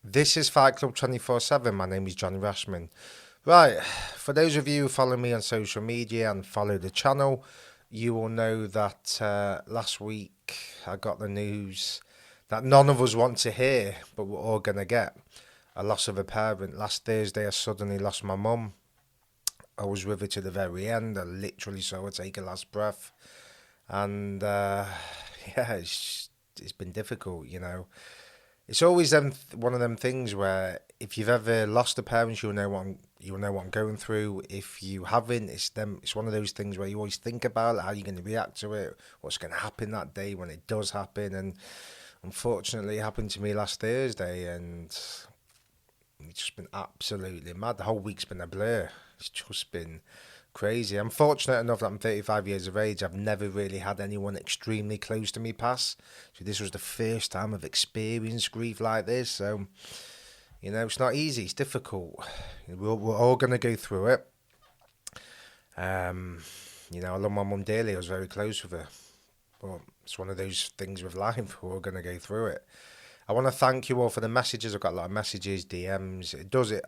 This is Fight Club 24/7. My name is Johnny Rashman. Right, for those of you who follow me on social media and follow the channel, you will know that last week I got the news that none of us want to hear, but we're all going to get a loss of a parent. Last Thursday, I suddenly lost my mum. I was with her to the very end. I literally saw her take her last breath. And yeah, it's been difficult. It's always one of them things where if you've ever lost a parent, you'll know what I'm going through. If you haven't, it's one of those things where you always think about it, how you're going to react to it, what's going to happen that day when it does happen. And unfortunately, it happened to me last Thursday, and it's just been absolutely mad. The whole week's been a blur. It's just been crazy. I'm fortunate enough that I'm 35 years of age. I've never really had anyone extremely close to me pass. So this was the first time I've experienced grief like this. So, it's not easy. It's difficult. We're all going to go through it. I love my mum dearly. I was very close with her. But it's one of those things with life. We're all going to go through it. I want to thank you all for the messages. I've got a lot of messages, DMs.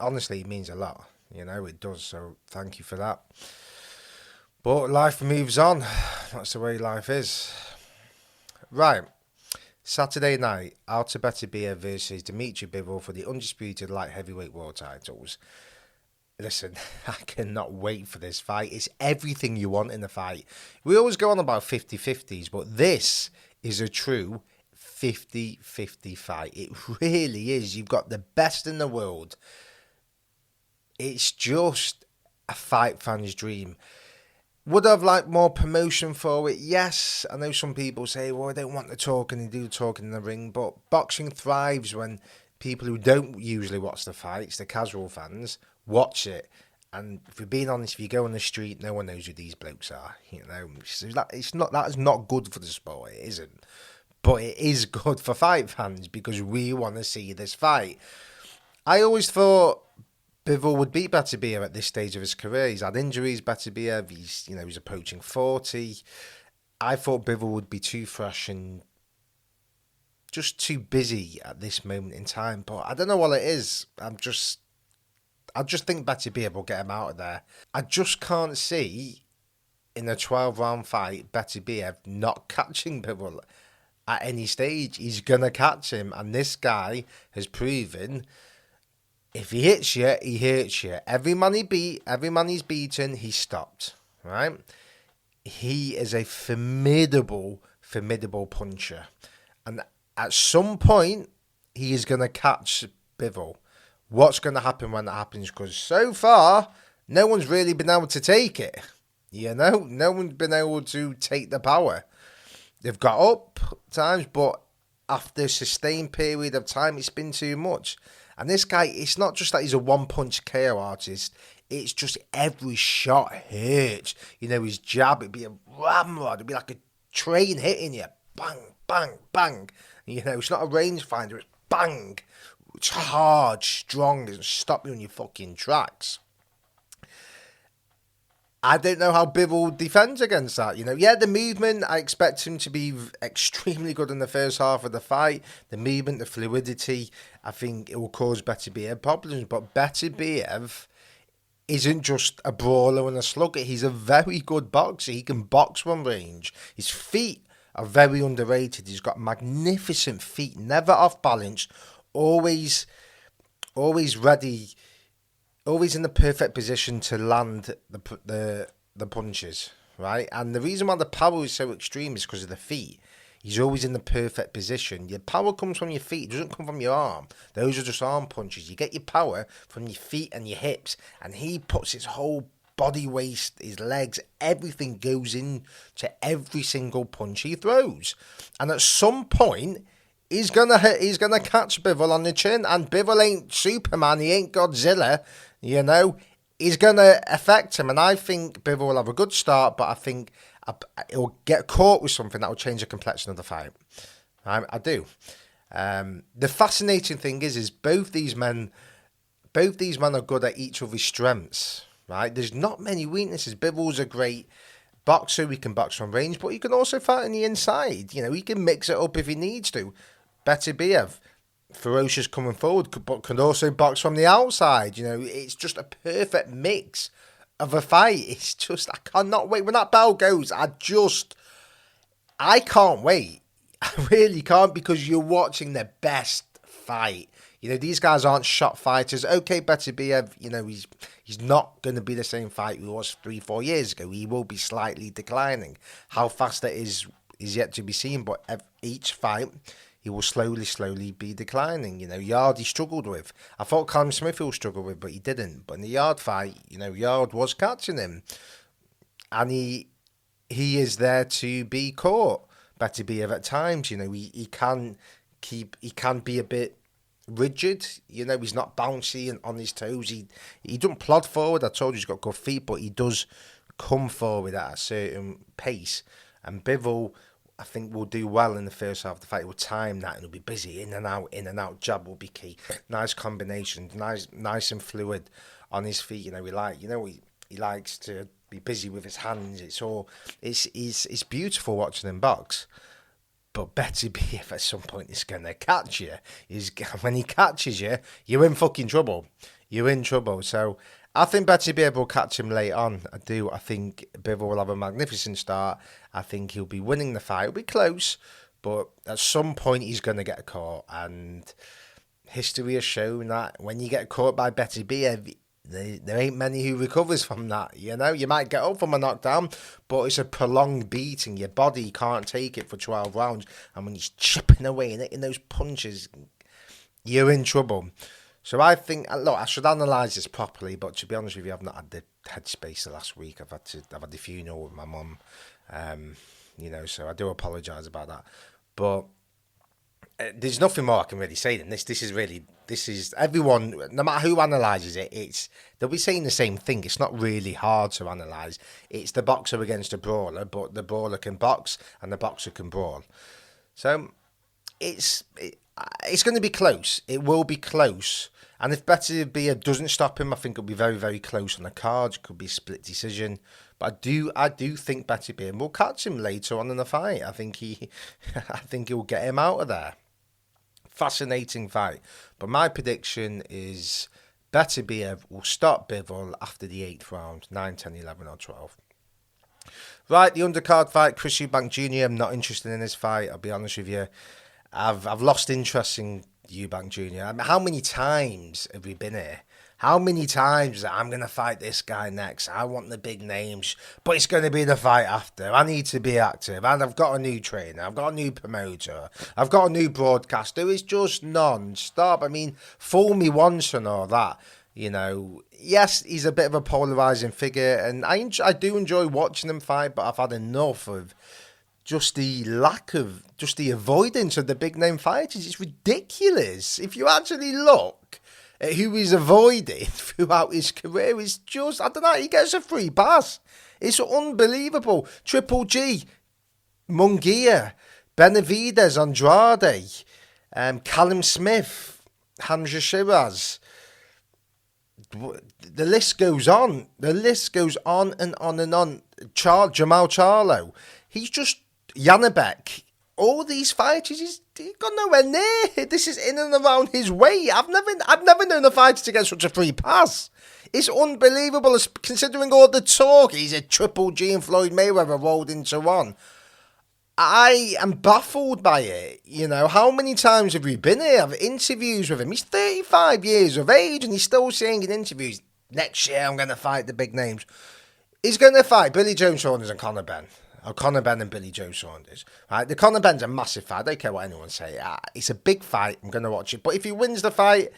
Honestly, it means a lot. It does. So thank you for that. But life moves on. That's the way life is. Right. Saturday night, Artur Beterbiev versus Dmitry Bivol for the undisputed light heavyweight world titles. Listen, I cannot wait for this fight. It's everything you want in a fight. We always go on about 50-50s, but this is a true 50-50 fight. It really is. You've got the best in the world. It's just a fight fan's dream. Would I have liked more promotion for it? Yes. I know some people say, well, I don't want the talking, they do talking in the ring, but boxing thrives when people who don't usually watch the fights, the casual fans, watch it. And if we're being honest, if you go on the street, no one knows who these blokes are. So that is not good for the sport. It isn't. But it is good for fight fans because we want to see this fight. I always thought Bivol would beat Beterbiev at this stage of his career. He's had injuries. Beterbiev, he's approaching 40. I thought Bivol would be too fresh and just too busy at this moment in time. But I don't know what it is. I just think Beterbiev will get him out of there. I just can't see in a 12-round fight Beterbiev not catching Bivol at any stage. He's gonna catch him, and this guy has proven, if he hits you, he hurts you. Every man he's beaten, he's stopped. Right? He is a formidable puncher. And at some point, he is going to catch Bivol. What's going to happen when that happens? Because so far, no one's really been able to take it. No one's been able to take the power. They've got up times, but after a sustained period of time, it's been too much. And this guy, it's not just that he's a one-punch KO artist. It's just every shot hurts. His jab, it'd be a ramrod. It'd be like a train hitting you. Bang, bang, bang. It's not a rangefinder. It's bang. It's hard, strong. It doesn't stop you in your fucking tracks. I don't know how Bivol defends against that. The movement, I expect him to be extremely good in the first half of the fight. The movement, the fluidity, I think it will cause Beterbiev problems. But Beterbiev isn't just a brawler and a slugger. He's a very good boxer. He can box from range. His feet are very underrated. He's got magnificent feet, never off balance, always ready. Always in the perfect position to land the punches, right? And the reason why the power is so extreme is because of the feet. He's always in the perfect position. Your power comes from your feet. It doesn't come from your arm. Those are just arm punches. You get your power from your feet and your hips. And he puts his whole body weight, his legs, everything goes into every single punch he throws. And at some point, he's gonna catch Bivol on the chin. And Bivol ain't Superman. He ain't Godzilla. He's going to affect him. And I think Bivol will have a good start, but I think he'll get caught with something that will change the complexion of the fight. I do. The fascinating thing is both these men are good at each other's strengths. Right? There's not many weaknesses. Bivol's a great boxer. He can box from range, but he can also fight on the inside. He can mix it up if he needs to. Beterbiev, ferocious coming forward, but can also box from the outside. It's just a perfect mix of a fight. It's just, I cannot wait. When that bell goes, I can't wait. I really can't, because you're watching the best fight. These guys aren't shot fighters. Okay, Beterbiev, he's not going to be the same fight he was 3-4 years ago. He will be slightly declining. How fast that is yet to be seen, but each fight, he will slowly be declining. Yard he struggled with. I thought Callum Smith will struggle with, but he didn't. But in the Yard fight, Yard was catching him. And he is there to be caught. Beterbiev at times, he can be a bit rigid. He's not bouncy and on his toes. He doesn't plod forward. I told you he's got good feet, but he does come forward at a certain pace. And Bivol, I think, will do well in the first half of the fight. He'll time that and he'll be busy, in and out. Jab will be key. Nice combinations, nice and fluid on his feet. He likes to be busy with his hands. It's beautiful watching him box. But Beterbiev at some point is going to catch you. When he catches you, you're in fucking trouble. You're in trouble. So I think Beterbiev will catch him late on. I do. I think Bivol will have a magnificent start. I think he'll be winning the fight. It'll be close, but at some point he's going to get caught. And history has shown that when you get caught by Beterbiev, there ain't many who recovers from that. You might get up from a knockdown, but it's a prolonged beating. Your body can't take it for 12 rounds. And when he's chipping away and hitting those punches, you're in trouble. So I think, look, I should analyse this properly, but to be honest with you, I've not had the headspace the last week. I've had the funeral with my mum, so I do apologise about that. But there's nothing more I can really say than this. This is everyone, no matter who analyses it, they'll be saying the same thing. It's not really hard to analyse. It's the boxer against the brawler, but the brawler can box and the boxer can brawl. So it's going to be close. It will be close. And if Beterbiev doesn't stop him, I think it'll be very, very close on the card. It could be a split decision. But I do think Beterbiev will catch him later on in the fight. I think he'll get him out of there. Fascinating fight. But my prediction is Beterbiev will stop Bivol after the 8th round, 9, 10, 11 or 12. Right, the undercard fight, Chris Eubank Jr. I'm not interested in this fight, I'll be honest with you. I've lost interest in Eubank Jr. I mean, how many times have we been here? How many times I'm going to fight this guy next? I want the big names, but it's going to be the fight after. I need to be active, and I've got a new trainer. I've got a new promoter. I've got a new broadcaster. It's just non-stop. I mean, fool me once and all that. Yes, he's a bit of a polarising figure, and I do enjoy watching him fight, but I've had enough of just the avoidance of the big name fighters. It's ridiculous. If you actually look at who he's avoided throughout his career, it's just, I don't know, he gets a free pass. It's unbelievable. Triple G, Munguia, Benavidez, Andrade, Callum Smith, Hamza Shiraz. The list goes on. The list goes on and on and on. Jamal Charlo. He's just Janabek. All these fighters, he's got nowhere near. This is in and around his weight. I've never known a fighter to get such a free pass. It's unbelievable, considering all the talk. He's a Triple G and Floyd Mayweather rolled into one. I am baffled by it. How many times have we been here? I've interviews with him. He's 35 years of age and he's still saying in interviews, next year I'm going to fight the big names. He's going to fight Billy Joe Saunders and Conor Benn. Or Conor Benn and Billy Joe Saunders. Right? The Conor Benn's a massive fight. I don't care what anyone say. It's a big fight. I'm going to watch it. But if he wins the fight,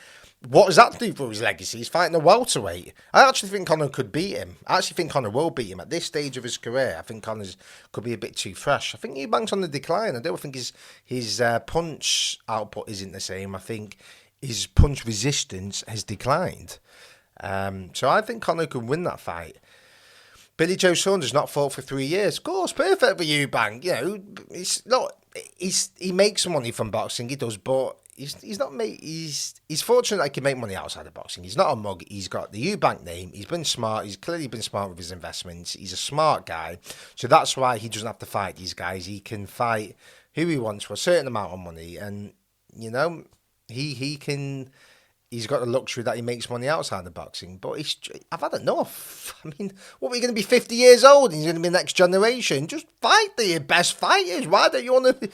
what does that do for his legacy? He's fighting a welterweight. I actually think Conor could beat him. I actually think Conor will beat him at this stage of his career. I think Conor's could be a bit too fresh. I think Eubank's on the decline. I don't think his punch output isn't the same. I think his punch resistance has declined. So I think Conor could win that fight. Billy Joe Saunders not fought for 3 years. Of course, perfect for Eubank. He makes some money from boxing. He does, but he's fortunate that he can make money outside of boxing. He's not a mug. He's got the Eubank name. He's been smart. He's clearly been smart with his investments. He's a smart guy. So that's why he doesn't have to fight these guys. He can fight who he wants for a certain amount of money. And, He can. He's got the luxury that he makes money outside of boxing, but I've had enough. I mean, what are you going to be 50 years old and he's going to be the next generation? Just fight the best fighters. Why don't you want to,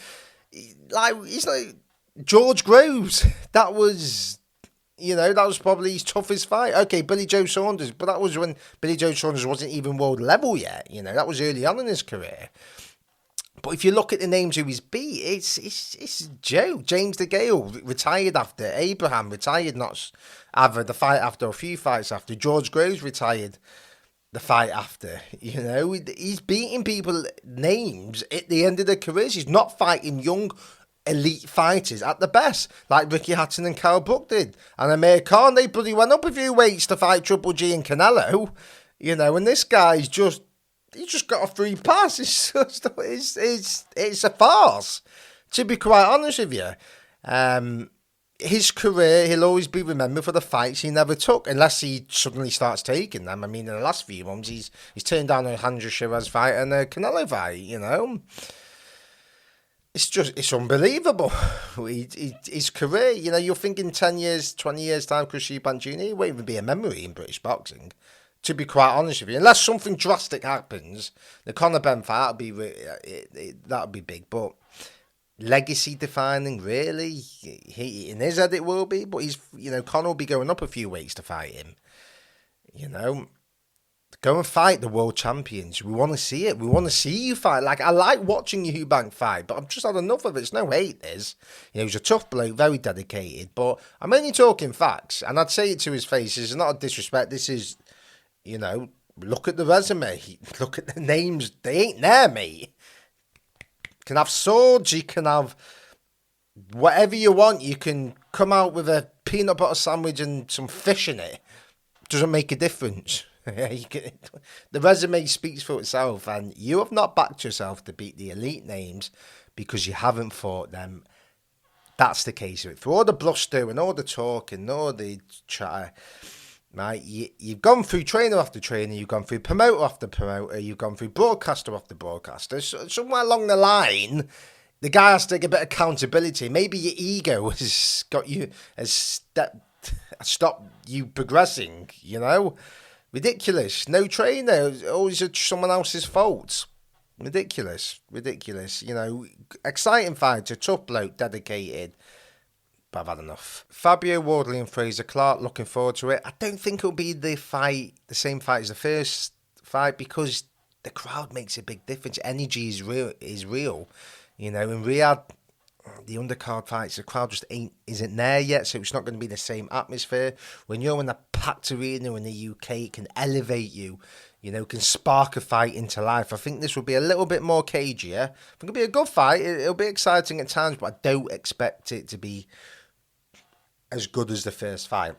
he's like George Groves. That was, that was probably his toughest fight. Okay, Billy Joe Saunders, but that was when Billy Joe Saunders wasn't even world level yet. That was early on in his career. But if you look at the names who he's beat, it's Joe. James DeGale retired after. Abraham retired not either the fight after or a few fights after. George Groves retired the fight after. He's beating people names at the end of their careers. He's not fighting young elite fighters at the best, like Ricky Hatton and Carl Brook did. And Amir Khan, they bloody went up a few weights to fight Triple G and Canelo. And this guy's just... He's just got a free pass. It's a farce, to be quite honest with you. His career, he'll always be remembered for the fights he never took, unless he suddenly starts taking them. I mean, in the last few months, he's turned down a Alejandro Shiraz fight and a Canelo fight. It's unbelievable. His career, you're thinking 10 years, 20 years time, Chris Eubank Jr., he won't even be a memory in British boxing. To be quite honest with you, unless something drastic happens, the Conor Benn fight that'll be big. But legacy defining, really, in his head it will be. But Conor will be going up a few weights to fight him. Go and fight the world champions. We want to see it. We want to see you fight. Like, I like watching Eubank fight, but I've just had enough of it. It's no hate, this. He's a tough bloke, very dedicated. But I'm only talking facts, and I'd say it to his face. This is not a disrespect. This is. Look at the resume. Look at the names. They ain't there, mate. You can have swords. You can have whatever you want. You can come out with a peanut butter sandwich and some fish in it. Doesn't make a difference. The resume speaks for itself, and you have not backed yourself to beat the elite names because you haven't fought them. That's the case of it. For all the bluster and all the talk and all the chatter, right, you've gone through trainer after trainer, you've gone through promoter after promoter, you've gone through broadcaster after broadcaster. So somewhere along the line, the guy has to take a bit of accountability. Maybe your ego has stopped you progressing. Ridiculous. No trainer, always someone else's fault. Ridiculous. Exciting fighter, tough bloke, dedicated. But I've had enough. Fabio Wardley and Fraser Clark, looking forward to it. I don't think it'll be the same fight as the first fight, because the crowd makes a big difference. Energy is real. In Riyadh, the undercard fights, the crowd just isn't there yet, so it's not going to be the same atmosphere. When you're in a packed arena in the UK, it can elevate you. Can spark a fight into life. I think this will be a little bit more cagier. I think it'll be a good fight. It'll be exciting at times, but I don't expect it to be as good as the first fight.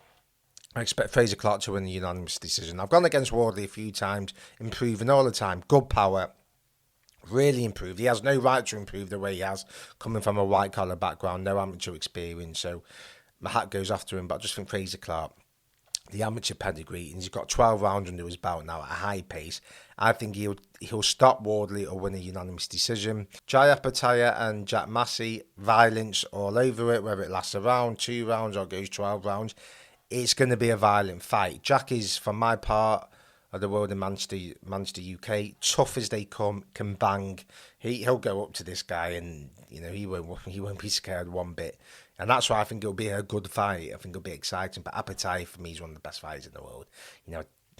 I expect Fraser Clark to win the unanimous decision. I've gone against Wardley a few times, improving all the time. Good power, really improved. He has no right to improve the way he has, coming from a white-collar background, no amateur experience, so my hat goes after him. But I just think Fraser Clark, the amateur pedigree, and he's got 12 rounds under his belt now at a high pace. I think he'll stop Wardley or win a unanimous decision. Jaya Pataya and Jack Massey, violence all over it, whether it lasts a round, 2 rounds, or goes 12 rounds. It's going to be a violent fight. Jack is, for my part of the world in Manchester, UK, tough as they come, can bang. He'll go up to this guy, and he won't be scared one bit. And that's why I think it'll be a good fight. I think it'll be exciting. But Apatai, for me, is one of the best fighters in the world.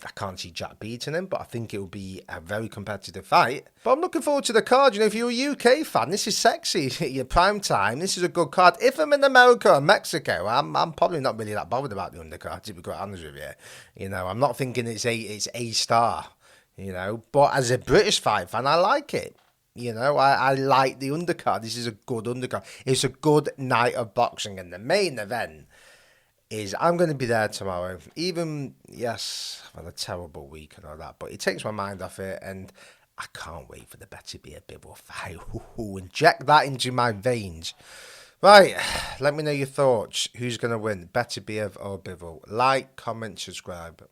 I can't see Jack beating him, but I think it'll be a very competitive fight. But I'm looking forward to the card. If you're a UK fan, this is sexy. Your prime time, this is a good card. If I'm in America or Mexico, I'm probably not really that bothered about the undercard, to be quite honest with you. I'm not thinking it's a star. But as a British fight fan, I like it. I like the undercard. This is a good undercard. It's a good night of boxing, and the main event is I'm going to be there tomorrow. Even, yes, I've had a terrible week and all that, but it takes my mind off it, and I can't wait for the Beterbiev Bivol fight. Inject that into my veins. Right, let me know your thoughts. Who's going to win, Beterbiev or Bivol? Like, comment, subscribe.